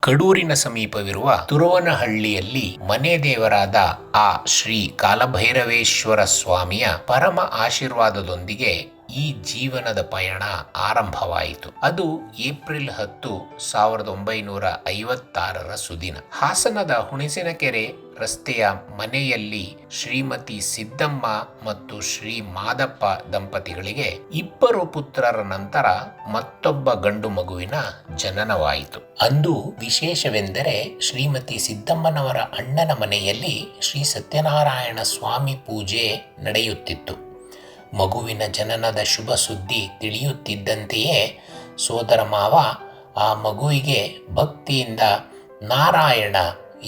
ಕಡೂರಿನ ಸಮೀಪವಿರುವ ತುರುವನಹಳ್ಳಿಯಲ್ಲಿ ಮನೆ ದೇವರಾದ ಆ ಶ್ರೀ ಕಾಲಭೈರವೇಶ್ವರ ಸ್ವಾಮಿಯ ಪರಮ ಆಶೀರ್ವಾದದೊಂದಿಗೆ ಈ ಜೀವನದ ಪಯಣ ಆರಂಭವಾಯಿತು. ಅದು ಏಪ್ರಿಲ್ 10, 1956 ಸುದಿನ. ಹಾಸನದ ಹುಣಸಿನಕೆರೆ ರಸ್ತೆಯ ಮನೆಯಲ್ಲಿ ಶ್ರೀಮತಿ ಸಿದ್ದಮ್ಮ ಮತ್ತು ಶ್ರೀ ಮಾದಪ್ಪ ದಂಪತಿಗಳಿಗೆ 2 ಪುತ್ರರ ನಂತರ ಮತ್ತೊಬ್ಬ ಗಂಡು ಮಗುವಿನ ಜನನವಾಯಿತು. ಅಂದು ವಿಶೇಷವೆಂದರೆ ಶ್ರೀಮತಿ ಸಿದ್ದಮ್ಮನವರ ಅಣ್ಣನ ಮನೆಯಲ್ಲಿ ಶ್ರೀ ಸತ್ಯನಾರಾಯಣ ಸ್ವಾಮಿ ಪೂಜೆ ನಡೆಯುತ್ತಿತ್ತು. ಮಗುವಿನ ಜನನದ ಶುಭ ಸುದ್ದಿ ತಿಳಿಯುತ್ತಿದ್ದಂತೆಯೇ ಸೋದರ ಮಾವ ಆ ಮಗುವಿಗೆ ಭಕ್ತಿಯಿಂದ ನಾರಾಯಣ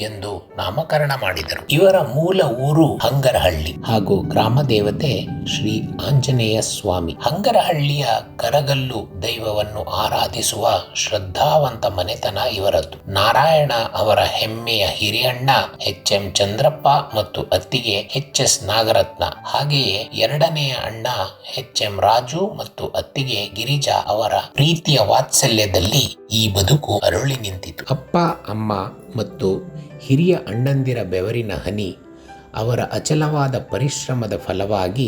ಎಂದು ನಾಮಕರಣ ಮಾಡಿದರು. ಇವರ ಮೂಲ ಊರು ಹಂಗರಹಳ್ಳಿ ಹಾಗೂ ಗ್ರಾಮ ದೇವತೆ ಶ್ರೀ ಆಂಜನೇಯ ಸ್ವಾಮಿ. ಹಂಗರಹಳ್ಳಿಯ ಕರಗಲ್ಲು ದೈವವನ್ನು ಆರಾಧಿಸುವ ಶ್ರದ್ಧಾವಂತ ಮನೆತನ ಇವರದ್ದು. ನಾರಾಯಣ ಅವರ ಹೆಮ್ಮೆಯ ಹಿರಿಯಣ್ಣ ಎಚ್.ಎಂ. ಚಂದ್ರಪ್ಪ ಮತ್ತು ಅತ್ತಿಗೆ ಎಚ್.ಎಸ್. ನಾಗರತ್ನ, ಹಾಗೆಯೇ ಎರಡನೆಯ ಅಣ್ಣ ಎಚ್.ಎಂ. ರಾಜು ಮತ್ತು ಅತ್ತಿಗೆ ಗಿರಿಜಾ ಅವರ ಪ್ರೀತಿಯ ವಾತ್ಸಲ್ಯದಲ್ಲಿ ಈ ಬದುಕು ಅರಳಿ ನಿಂತಿತು. ಅಪ್ಪ, ಅಮ್ಮ ಮತ್ತು ಹಿರಿಯ ಅಣ್ಣಂದಿರ ಬೆವರಿನ ಹನಿ, ಅವರ ಅಚಲವಾದ ಪರಿಶ್ರಮದ ಫಲವಾಗಿ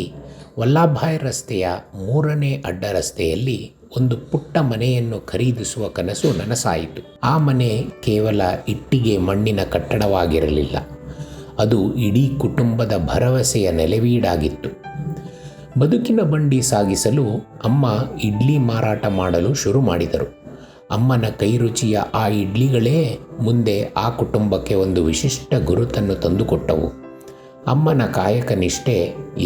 ವಲ್ಲಭಾಯ್ ರಸ್ತೆಯ 3ನೇ ಅಡ್ಡ ರಸ್ತೆಯಲ್ಲಿ ಒಂದು ಪುಟ್ಟ ಮನೆಯನ್ನು ಖರೀದಿಸುವ ಕನಸು ನನಸಾಯಿತು. ಆ ಮನೆ ಕೇವಲ ಇಟ್ಟಿಗೆ ಮಣ್ಣಿನ ಕಟ್ಟಡವಾಗಿರಲಿಲ್ಲ, ಅದು ಇಡೀ ಕುಟುಂಬದ ಭರವಸೆಯ ನೆಲೆವೀಡಾಗಿತ್ತು. ಬದುಕಿನ ಬಂಡಿ ಸಾಗಿಸಲು ಅಮ್ಮ ಇಡ್ಲಿ ಮಾರಾಟ ಮಾಡಲು ಶುರು ಮಾಡಿದರು. ಅಮ್ಮನ ಕೈರುಚಿಯ ಆ ಇಡ್ಲಿಗಳೇ ಮುಂದೆ ಆ ಕುಟುಂಬಕ್ಕೆ ಒಂದು ವಿಶಿಷ್ಟ ಗುರುತನ್ನು ತಂದುಕೊಟ್ಟವು. ಅಮ್ಮನ ಕಾಯಕ ನಿಷ್ಠೆ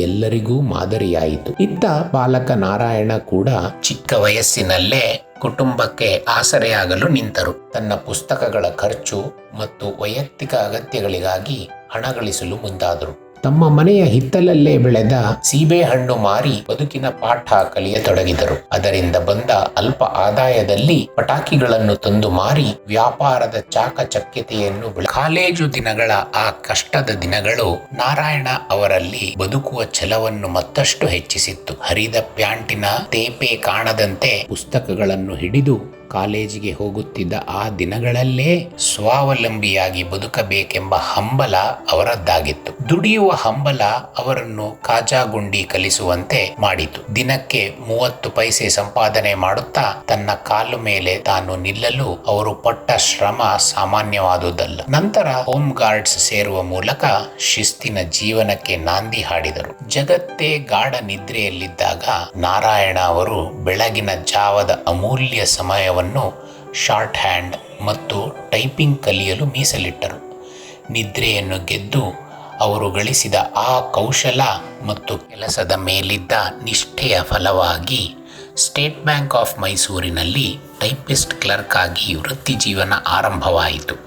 ಎಲ್ಲರಿಗೂ ಮಾದರಿಯಾಯಿತು. ಇತ್ತ ಬಾಲಕ ನಾರಾಯಣ ಕೂಡ ಚಿಕ್ಕ ವಯಸ್ಸಿನಲ್ಲೇ ಕುಟುಂಬಕ್ಕೆ ಆಸರೆಯಾಗಲು ನಿಂತರು. ತನ್ನ ಪುಸ್ತಕಗಳ ಖರ್ಚು ಮತ್ತು ವೈಯಕ್ತಿಕ ಅಗತ್ಯಗಳಿಗಾಗಿ ಹಣ ಗಳಿಸಲು ಮುಂದಾದರು. ತಮ್ಮ ಮನೆಯ ಹಿತ್ತಲಲ್ಲೇ ಬೆಳೆದ ಸೀಬೆಹಣ್ಣು ಮಾರಿ ಬದುಕಿನ ಪಾಠ ಕಲಿಯತೊಡಗಿದರು. ಅದರಿಂದ ಬಂದ ಅಲ್ಪ ಆದಾಯದಲ್ಲಿ ಪಟಾಕಿಗಳನ್ನು ತಂದು ಮಾರಿ ವ್ಯಾಪಾರದ ಚಾಕಚಕ್ಯತೆಯನ್ನು ಕಾಲೇಜು ದಿನಗಳ ಆ ಕಷ್ಟದ ದಿನಗಳು ನಾರಾಯಣ ಅವರಲ್ಲಿ ಬದುಕುವ ಛಲವನ್ನು ಮತ್ತಷ್ಟು ಹೆಚ್ಚಿಸಿತ್ತು. ಹರಿದ ಪ್ಯಾಂಟಿನ ತೇಪೆ ಕಾಣದಂತೆ ಪುಸ್ತಕಗಳನ್ನು ಹಿಡಿದು ಕಾಲೇಜಿಗೆ ಹೋಗುತ್ತಿದ್ದ ಆ ದಿನಗಳಲ್ಲೇ ಸ್ವಾವಲಂಬಿಯಾಗಿ ಬದುಕಬೇಕೆಂಬ ಹಂಬಲ ಅವರದ್ದಾಗಿತ್ತು. ದುಡಿಯುವ ಹಂಬಲ ಅವರನ್ನು ಕಾಜಾಗುಂಡಿ ಕಲಿಸುವಂತೆ ಮಾಡಿತು. ದಿನಕ್ಕೆ 30 ಪೈಸೆ ಸಂಪಾದನೆ ಮಾಡುತ್ತಾ ತನ್ನ ಕಾಲು ಮೇಲೆ ತಾನು ನಿಲ್ಲಲು ಅವರು ಪಟ್ಟ ಶ್ರಮ ಸಾಮಾನ್ಯವಾದುದಲ್ಲ. ನಂತರ ಹೋಮ್ ಗಾರ್ಡ್ಸ್ ಸೇರುವ ಮೂಲಕ ಶಿಸ್ತಿನ ಜೀವನಕ್ಕೆ ನಾಂದಿ ಹಾಡಿದರು. ಜಗತ್ತೇ ಗಾಢ ನಿದ್ರೆಯಲ್ಲಿದ್ದಾಗ ನಾರಾಯಣ ಅವರು ಬೆಳಗಿನ ಜಾವದ ಅಮೂಲ್ಯ ಸಮಯ ಶಾರ್ಟ್ ಹ್ಯಾಂಡ್ ಮತ್ತು ಟೈಪಿಂಗ್ ಕಲಿಯಲು ಮೀಸಲಿಟ್ಟರು. ನಿದ್ರೆಯನ್ನು ಗೆದ್ದು ಅವರು ಗಳಿಸಿದ ಆ ಕೌಶಲ ಮತ್ತು ಕೆಲಸದ ಮೇಲಿದ್ದ ನಿಷ್ಠೆಯ ಫಲವಾಗಿ ಸ್ಟೇಟ್ ಬ್ಯಾಂಕ್ ಆಫ್ ಮೈಸೂರಿನಲ್ಲಿ ಟೈಪಿಸ್ಟ್ ಕ್ಲರ್ಕ್ ಆಗಿ ವೃತ್ತಿ ಜೀವನ ಆರಂಭವಾಯಿತು.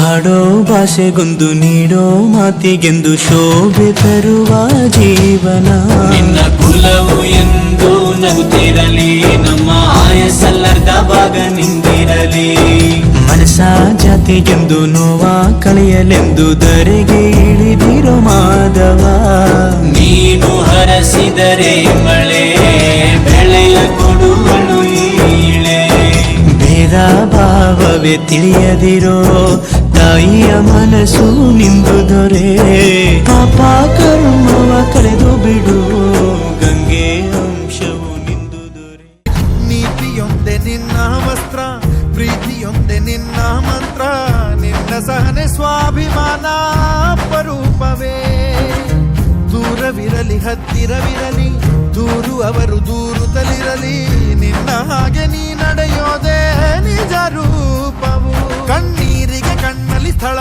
ಆಡೋ ಭಾಷೆಗೊಂದು ನೀಡೋ ಮಾತಿಗೆಂದು ಶೋಭೆ ತರುವ ಜೀವನ. ನಿನ್ನ ಕುಲವು ಎಂದು ನಗುತ್ತಿರಲಿ, ನಮ್ಮ ಆಯಸ್ಸಲ್ಲರ್ಧ ಭಾಗ ನಿಂದಿರಲಿ. ಮನಸ ಜಾತಿಗೆಂದು ನೋವ ಕಳೆಯಲೆಂದು ಧರೆಗೆ ಇಳಿದಿರೋ ಮಾಧವ. ನೀನು ಹರಸಿದರೆ ಮಳೆ ಬೆಳೆಯ ಕೊಡುವಳು ಈಳೆ. ಭೇದ ಭಾವವೇ ತಿಳಿಯದಿರೋ ತಾಯಿಯ ಮನಸ್ಸು ನಿಂದು ದೊರೆ. ಪಾಪ ಕರ್ಮವ ಕಳೆದು ಬಿಡು ಗಂಗೆ ಅಂಶವು ನಿಂದು ದೊರೆ. ನೀತಿಯೊಂದೆ ನಿನ್ನ ವಸ್ತ್ರ, ಪ್ರೀತಿಯೊಂದೆ ನಿನ್ನ ಮಂತ್ರ, ನಿನ್ನ ಸಹನೆ ಸ್ವಾಭಿಮಾನ ಅಪರೂಪವೇ. ದೂರವಿರಲಿ ಹತ್ತಿರವಿರಲಿ, ದೂರು ಅವರು ದೂರುತ್ತಲಿರಲಿ, ನಿನ್ನ ಹಾಗೆ ನೀ ನಡೆಯೋದೇ ನಿಜ ರೂಪವು. ಕಣ್ಣೀರಿಗೆ ಕಣ್ಣಲ್ಲಿ ಸ್ಥಳ